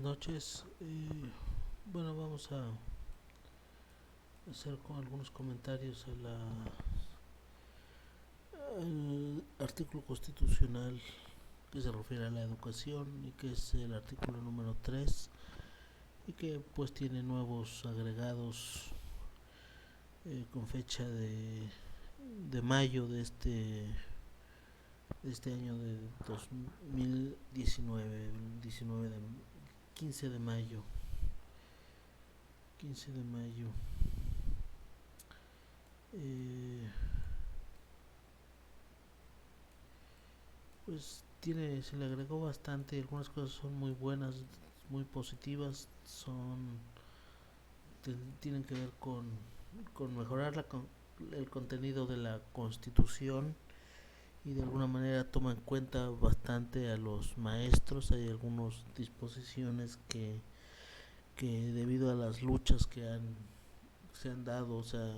noches. Bueno, vamos a hacer con algunos comentarios al artículo constitucional que se refiere a la educación y que es el artículo número 3 y que pues tiene nuevos agregados con fecha de mayo de este año de 2019, 19 de, 15 de mayo, 15 de mayo. Eh, pues se le agregó bastante, algunas cosas son muy buenas, muy positivas, tienen que ver con mejorar el contenido de la Constitución y de alguna manera toma en cuenta bastante a los maestros. Hay algunas disposiciones que debido a las luchas se han dado, o sea,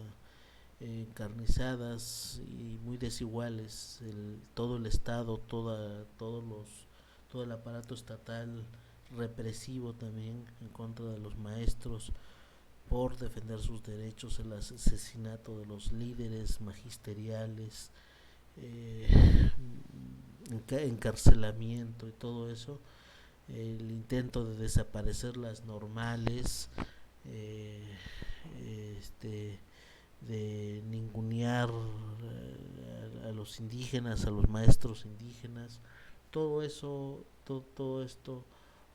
encarnizadas y muy desiguales, todo el Estado, todo el aparato estatal represivo también en contra de los maestros por defender sus derechos, el asesinato de los líderes magisteriales, eh, encarcelamiento y todo eso, el intento de desaparecer las normales, eh, este, de ningunear a los indígenas, a los maestros indígenas, todo esto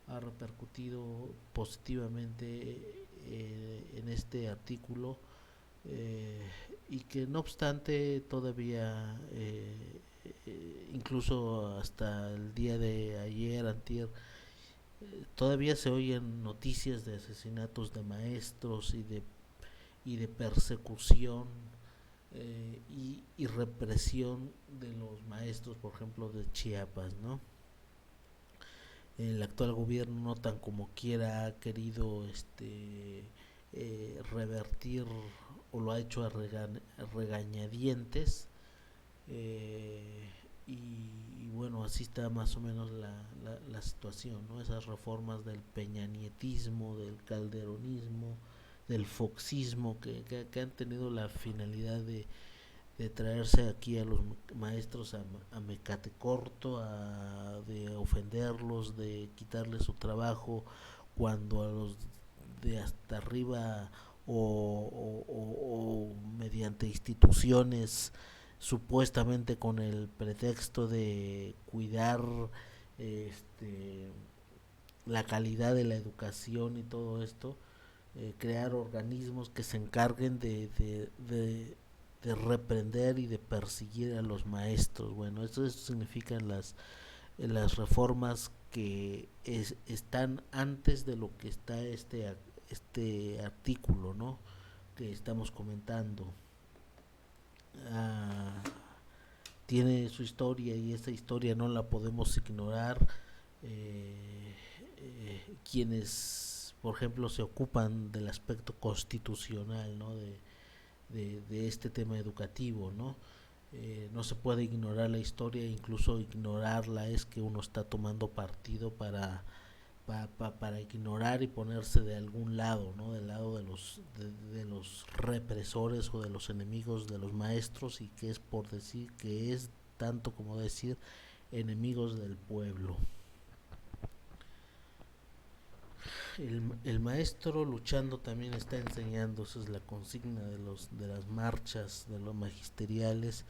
ha repercutido positivamente en este artículo, eh, y que no obstante todavía incluso hasta el día de ayer, antier, todavía se oyen noticias de asesinatos de maestros y de persecución y represión de los maestros, por ejemplo, de Chiapas, ¿no? El actual gobierno no tan como quiera ha querido revertir o lo ha hecho a regañadientes, y bueno, así está más o menos la situación, ¿no? Esas reformas del peñanietismo, del calderonismo, del foxismo que han tenido la finalidad de traerse aquí a los maestros a mecate corto, de ofenderlos, de quitarles su trabajo, cuando a los de hasta arriba o mediante instituciones supuestamente con el pretexto de cuidar este la calidad de la educación y todo esto, crear organismos que se encarguen de reprender y de perseguir a los maestros. Bueno, eso significa las reformas que están antes de lo que está este artículo, ¿no? Que estamos comentando. Ah, Tiene su historia y esa historia no la podemos ignorar. Quienes, por ejemplo, se ocupan del aspecto constitucional, ¿no? De este tema educativo, ¿no? No se puede ignorar la historia, incluso ignorarla es que uno está tomando partido para ignorar y ponerse de algún lado, ¿no? Del lado de los represores o de los enemigos de los maestros, y que es por decir que es tanto como decir enemigos del pueblo. El maestro luchando también está enseñando, esa es la consigna de las marchas, de los magisteriales,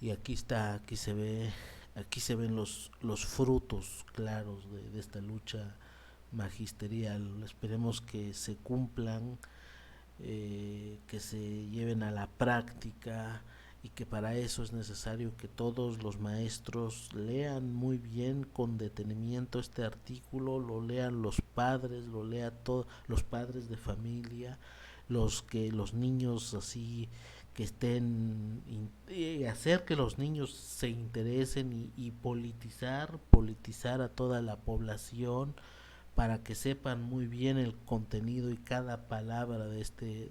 y aquí se ven los frutos claros de esta lucha magisterial. Esperemos que se cumplan, que se lleven a la práctica, y que para eso es necesario que todos los maestros lean muy bien con detenimiento este artículo, lo lean los padres, lo lean todos los padres de familia, los niños así que estén, hacer que los niños se interesen y politizar a toda la población para que sepan muy bien el contenido y cada palabra de este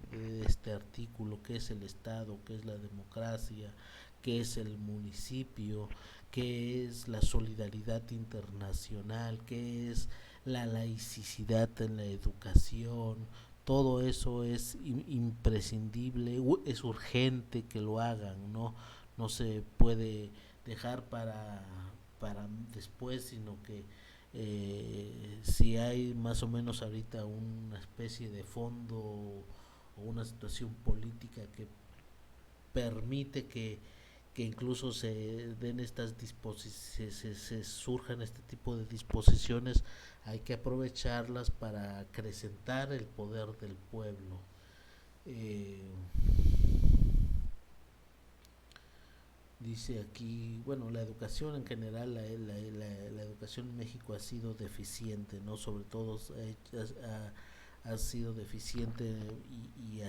artículo, qué es el Estado, qué es la democracia, qué es el municipio, qué es la solidaridad internacional, qué es la laicidad en la educación, todo eso es imprescindible, es urgente que lo hagan, no se puede dejar para después, sino que si hay más o menos ahorita una especie de fondo o una situación política que permite que incluso se den estas disposiciones, se surjan este tipo de disposiciones, hay que aprovecharlas para acrecentar el poder del pueblo. Eh, Dice aquí, bueno, la educación en general, la educación en México ha sido deficiente, ¿no? Sobre todo ha sido deficiente y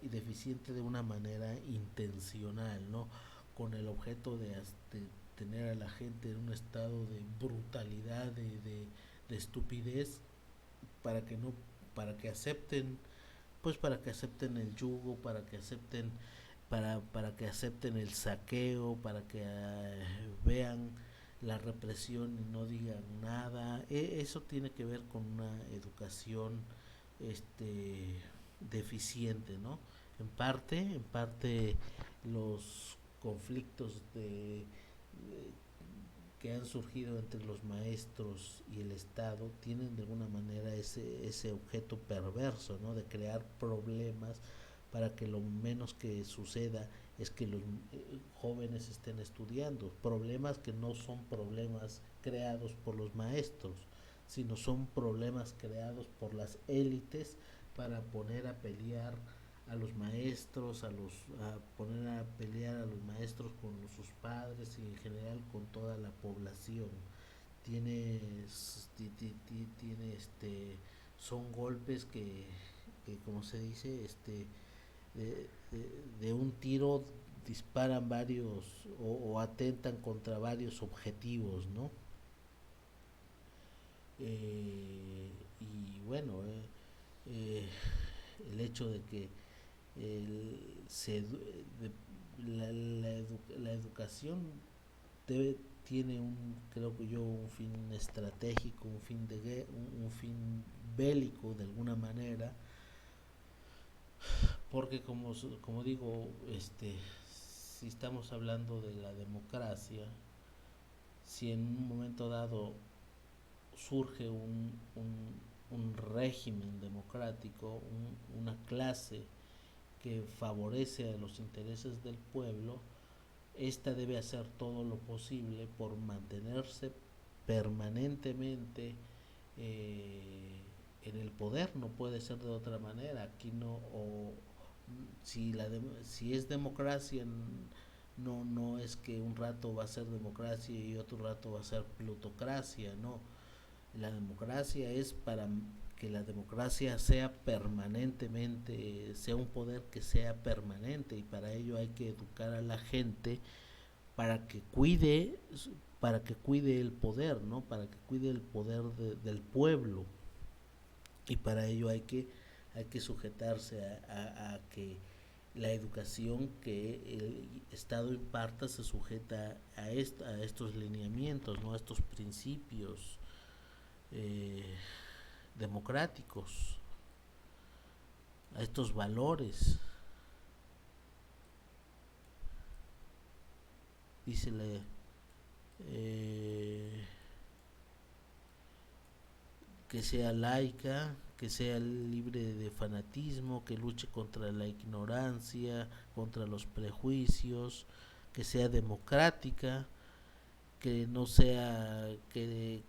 deficiente de una manera intencional, ¿no? Con el objeto de tener a la gente en un estado de brutalidad, de estupidez, para que no, para que acepten, pues para que acepten el yugo, para que acepten el saqueo, para que vean la represión y no digan nada. Eso tiene que ver con una educación deficiente, ¿no? En parte los conflictos que han surgido entre los maestros y el Estado tienen de alguna manera ese objeto perverso, ¿no? De crear problemas para que lo menos que suceda es que los jóvenes estén estudiando. Problemas que no son problemas creados por los maestros, sino son problemas creados por las élites para poner a pelear a los maestros, a poner a pelear a los maestros con sus padres y en general con toda la población. Tiene, tiene son golpes que como se dice, de un tiro disparan varios o atentan contra varios objetivos, ¿no? Y bueno, eh, el hecho de que el, se, de, la educación debe, tiene creo que yo, un fin estratégico, un fin bélico de alguna manera, porque como digo, si estamos hablando de la democracia, si en un momento dado surge un régimen democrático, una clase que favorece a los intereses del pueblo, esta debe hacer todo lo posible por mantenerse permanentemente en el poder, no puede ser de otra manera. Aquí no, o si es democracia, no es que un rato va a ser democracia y otro rato va a ser plutocracia, no. La democracia es para que la democracia sea permanentemente, sea un poder que sea permanente, y para ello hay que educar a la gente para que cuide el poder, ¿no? Para que cuide el poder del pueblo, y para ello hay que sujetarse a que la educación que el Estado imparta se sujeta a estos lineamientos, ¿no? A estos principios eh, democráticos, a estos valores. Dice eh, que sea laica, que sea libre de fanatismo, que luche contra la ignorancia, contra los prejuicios, que sea democrática, que no sea que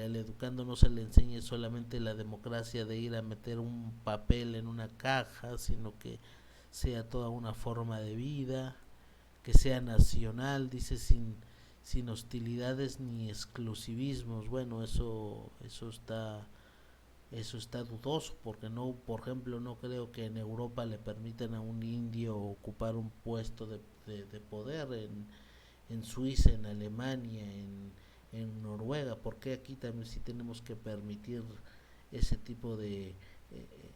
al educando no se le enseñe solamente la democracia de ir a meter un papel en una caja, sino que sea toda una forma de vida, que sea nacional, dice, sin hostilidades ni exclusivismos. Bueno, eso está dudoso, porque no, por ejemplo, no creo que en Europa le permitan a un indio ocupar un puesto de poder en Suiza, en Alemania, en Noruega. Porque aquí también sí tenemos que permitir ese tipo de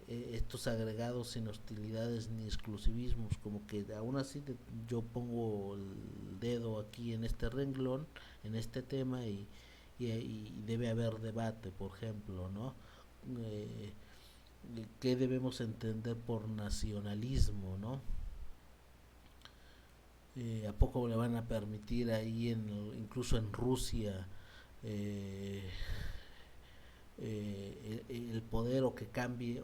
estos agregados sin hostilidades ni exclusivismos? Como que aún así yo pongo el dedo aquí en este renglón, en este tema, y debe haber debate, por ejemplo, ¿no? Eh, ¿Qué debemos entender por nacionalismo, ¿no? ¿A poco le van a permitir ahí, incluso en Rusia, eh, el poder, o que cambie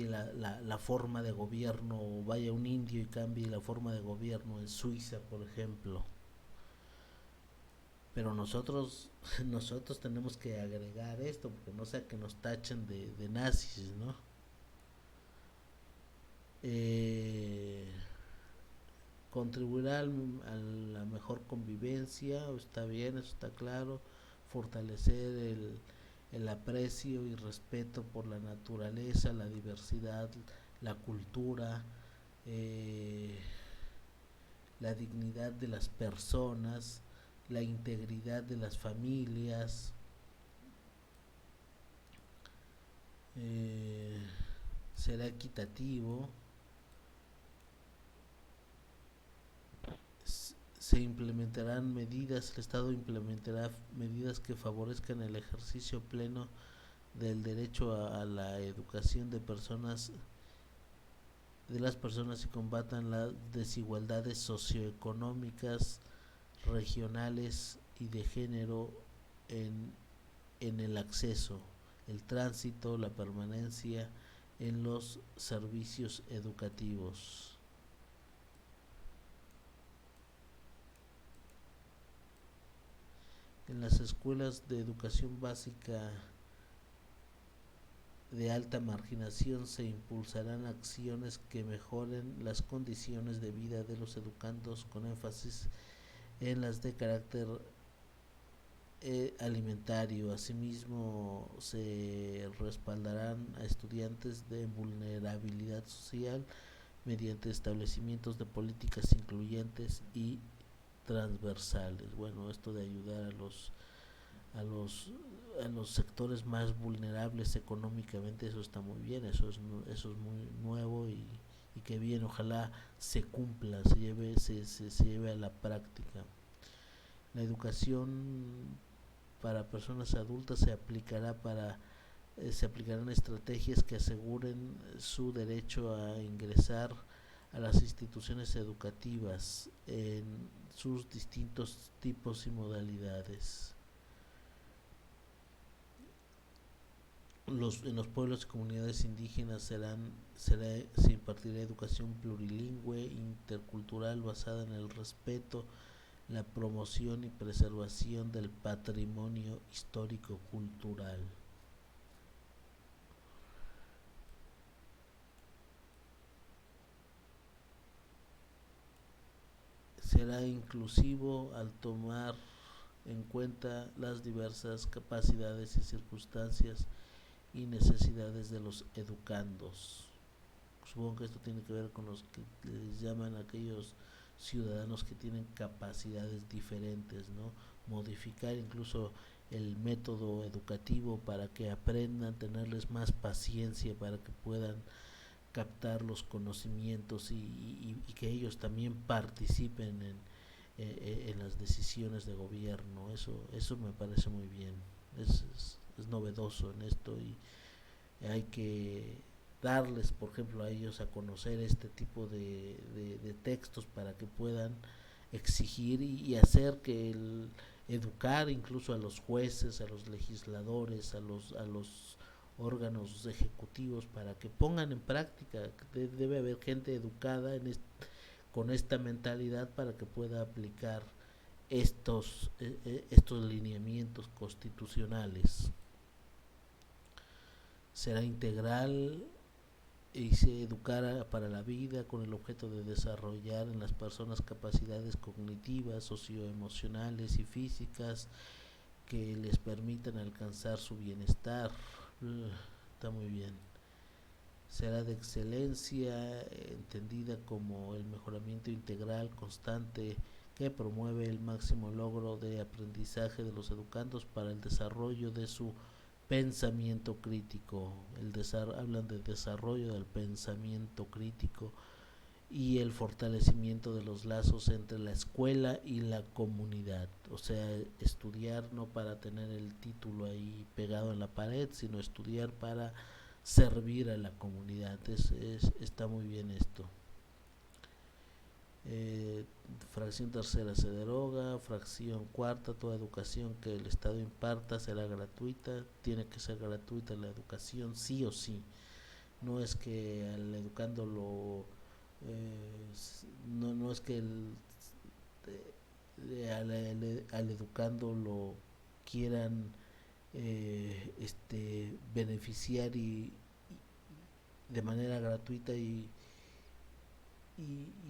la forma de gobierno, o vaya un indio y cambie la forma de gobierno en Suiza, por ejemplo? Pero nosotros tenemos que agregar esto, porque no sea que nos tachen de nazis, ¿no? Eh, Contribuirá a la mejor convivencia, está bien, eso está claro. Fortalecer el aprecio y respeto por la naturaleza, la diversidad, la cultura, eh, la dignidad de las personas, la integridad de las familias. eh, Será equitativo. Se implementarán medidas, el Estado implementará medidas que favorezcan el ejercicio pleno del derecho a la educación de las personas y combatan las desigualdades socioeconómicas, regionales y de género en, en el acceso, el tránsito, la permanencia en los servicios educativos. En las escuelas de educación básica de alta marginación se impulsarán acciones que mejoren las condiciones de vida de los educandos, con énfasis en las de carácter alimentario. Asimismo, se respaldarán a estudiantes de vulnerabilidad social mediante establecimientos de políticas incluyentes y transversales. Bueno, esto de ayudar a los a los sectores más vulnerables económicamente, eso está muy bien, eso es muy nuevo, y que bien, ojalá se cumpla, se lleve a la práctica. La educación para personas adultas se aplicarán estrategias que aseguren su derecho a ingresar a las instituciones educativas en sus distintos tipos y modalidades. En los pueblos y comunidades indígenas se impartirá educación plurilingüe, intercultural, basada en el respeto, la promoción y preservación del patrimonio histórico-cultural. Será inclusivo al tomar en cuenta las diversas capacidades y circunstancias y necesidades de los educandos. Supongo que esto tiene que ver con los que les llaman aquellos ciudadanos que tienen capacidades diferentes, ¿no? Modificar incluso el método educativo para que aprendan, tenerles más paciencia para que puedan captar los conocimientos, y que ellos también participen en las decisiones de gobierno. Eso me parece muy bien. Es novedoso en esto, y hay que darles, por ejemplo, a ellos a conocer este tipo de textos para que puedan exigir y hacer que educar incluso a los jueces, a los legisladores, a los órganos ejecutivos, para que pongan en práctica. Debe haber gente educada con esta mentalidad para que pueda aplicar estos lineamientos constitucionales. Será integral y se educará para la vida, con el objeto de desarrollar en las personas capacidades cognitivas, socioemocionales y físicas que les permitan alcanzar su bienestar. Está muy bien. Será de excelencia, entendida como el mejoramiento integral constante que promueve el máximo logro de aprendizaje de los educandos para el desarrollo de su pensamiento crítico. Hablan de desarrollo del pensamiento crítico y el fortalecimiento de los lazos entre la escuela y la comunidad. O sea, estudiar no para tener el título ahí pegado en la pared, sino estudiar para servir a la comunidad. Está muy bien esto. eh, Fracción tercera se deroga. Fracción cuarta, toda educación que el Estado imparta será gratuita. Tiene que ser gratuita la educación, sí o sí. No es que al educando lo no es que al educando lo quieran beneficiar y de manera gratuita y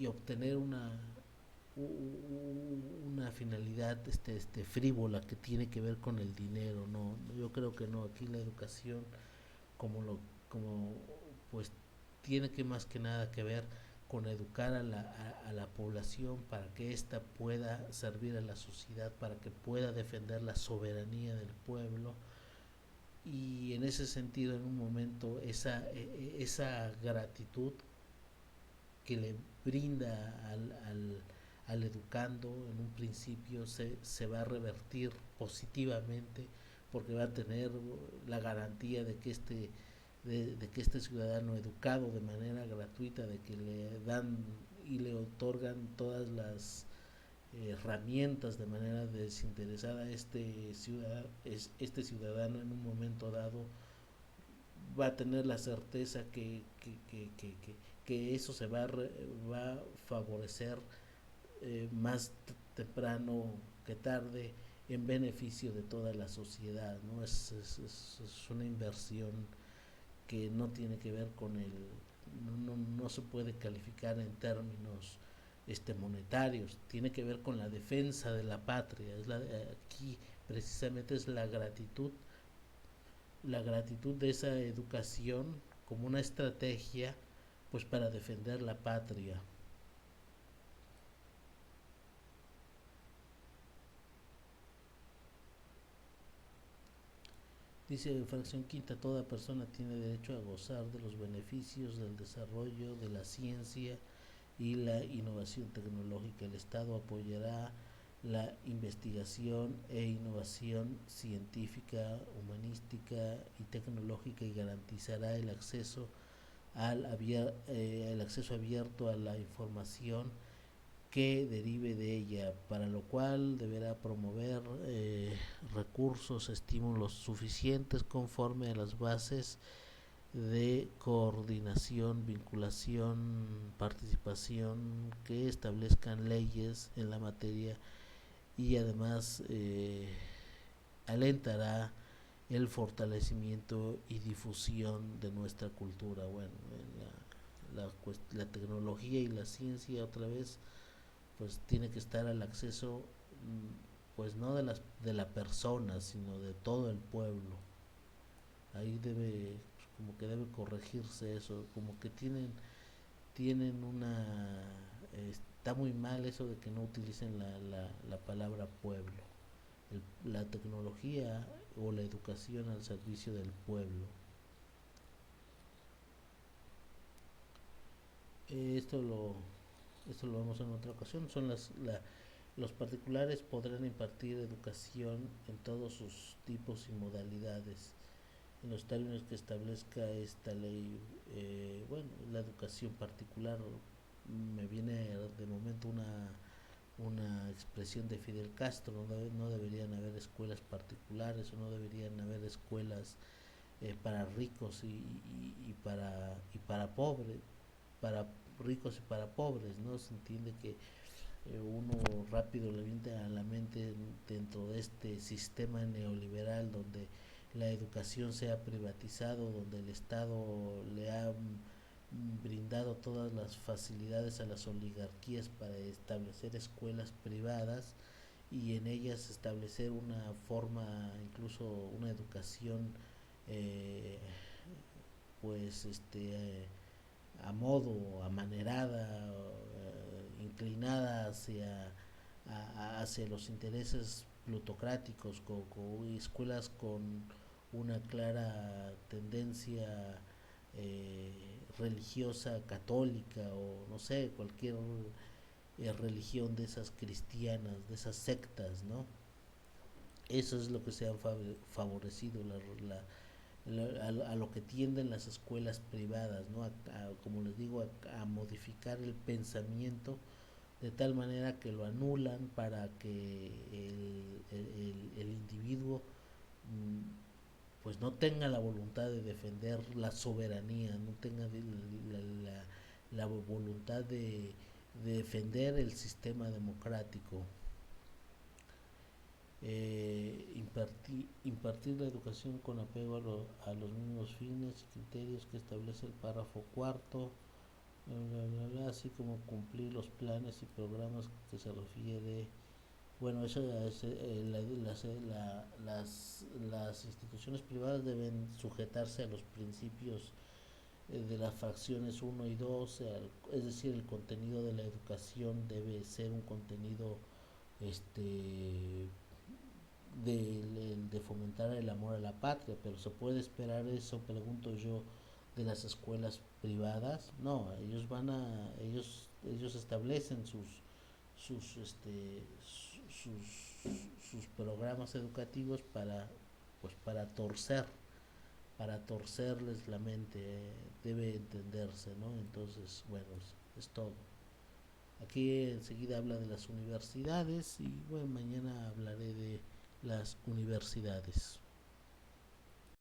obtener una finalidad frívola que tiene que ver con el dinero. No, yo creo que no. Aquí la educación como lo como pues tiene que más que nada que ver con educar a la población para que ésta pueda servir a la sociedad, para que pueda defender la soberanía del pueblo. Y en ese sentido, en un momento, esa gratitud que le brinda al educando en un principio se va a revertir positivamente, porque va a tener la garantía de que este ciudadano educado de manera gratuita, de que le dan y le otorgan todas las herramientas de manera desinteresada, este ciudadano en un momento dado va a tener la certeza que eso va a favorecer más temprano que tarde en beneficio de toda la sociedad, ¿no? Es una inversión que no tiene que ver con no se puede calificar en términos monetarios, tiene que ver con la defensa de la patria. Aquí precisamente es la gratitud de esa educación como una estrategia pues para defender la patria. Dice fracción quinta, toda persona tiene derecho a gozar de los beneficios del desarrollo de la ciencia y la innovación tecnológica. El Estado apoyará la investigación e innovación científica, humanística y tecnológica y garantizará el acceso abierto a la información que derive de ella, para lo cual deberá promover recursos, estímulos suficientes conforme a las bases de coordinación, vinculación, participación que establezcan leyes en la materia, y además alentará el fortalecimiento y difusión de nuestra cultura. Bueno, la tecnología y la ciencia otra vez pues tiene que estar al acceso pues no de la persona, sino de todo el pueblo. Ahí como que debe corregirse eso, como que tienen está muy mal eso de que no utilicen la palabra pueblo. La tecnología o la educación al servicio del pueblo. Eh, esto lo esto lo vemos en otra ocasión. Los particulares podrán impartir educación en todos sus tipos y modalidades en los términos que establezca esta ley. Bueno, la educación particular, me viene de momento una expresión de Fidel Castro. No deberían haber escuelas particulares, o no deberían haber escuelas para ricos y para pobres, para ricos y para pobres, ¿no? Se entiende que uno rápido le viene a la mente dentro de este sistema neoliberal donde la educación se ha privatizado, donde el Estado le ha brindado todas las facilidades a las oligarquías para establecer escuelas privadas y en ellas establecer una forma, incluso una educación eh, pues a modo, amanerada, inclinada hacia los intereses plutocráticos, con escuelas con una clara tendencia religiosa católica o no sé, cualquier religión de esas cristianas, de esas sectas, ¿no? Eso es lo que se han favorecido, a lo que tienden las escuelas privadas, ¿no? Como les digo, a modificar el pensamiento de tal manera que lo anulan para que el individuo mm, pues no tenga la voluntad de defender la soberanía, no tenga la voluntad de defender el sistema democrático. Impartir la educación con apego a los mismos fines y criterios que establece el párrafo cuarto, bla, bla, bla, así como cumplir los planes y programas que se refiere. Bueno, eso es, las instituciones privadas deben sujetarse a los principios de las fracciones uno y 2, es decir, el contenido de la educación debe ser un contenido este de fomentar el amor a la patria, pero ¿se puede esperar eso, pregunto yo, de las escuelas privadas? No, ellos establecen sus programas educativos para torcerles la mente, debe entenderse, ¿no? Entonces, bueno, es todo. Aquí enseguida habla de las universidades y bueno, mañana hablaré de las universidades.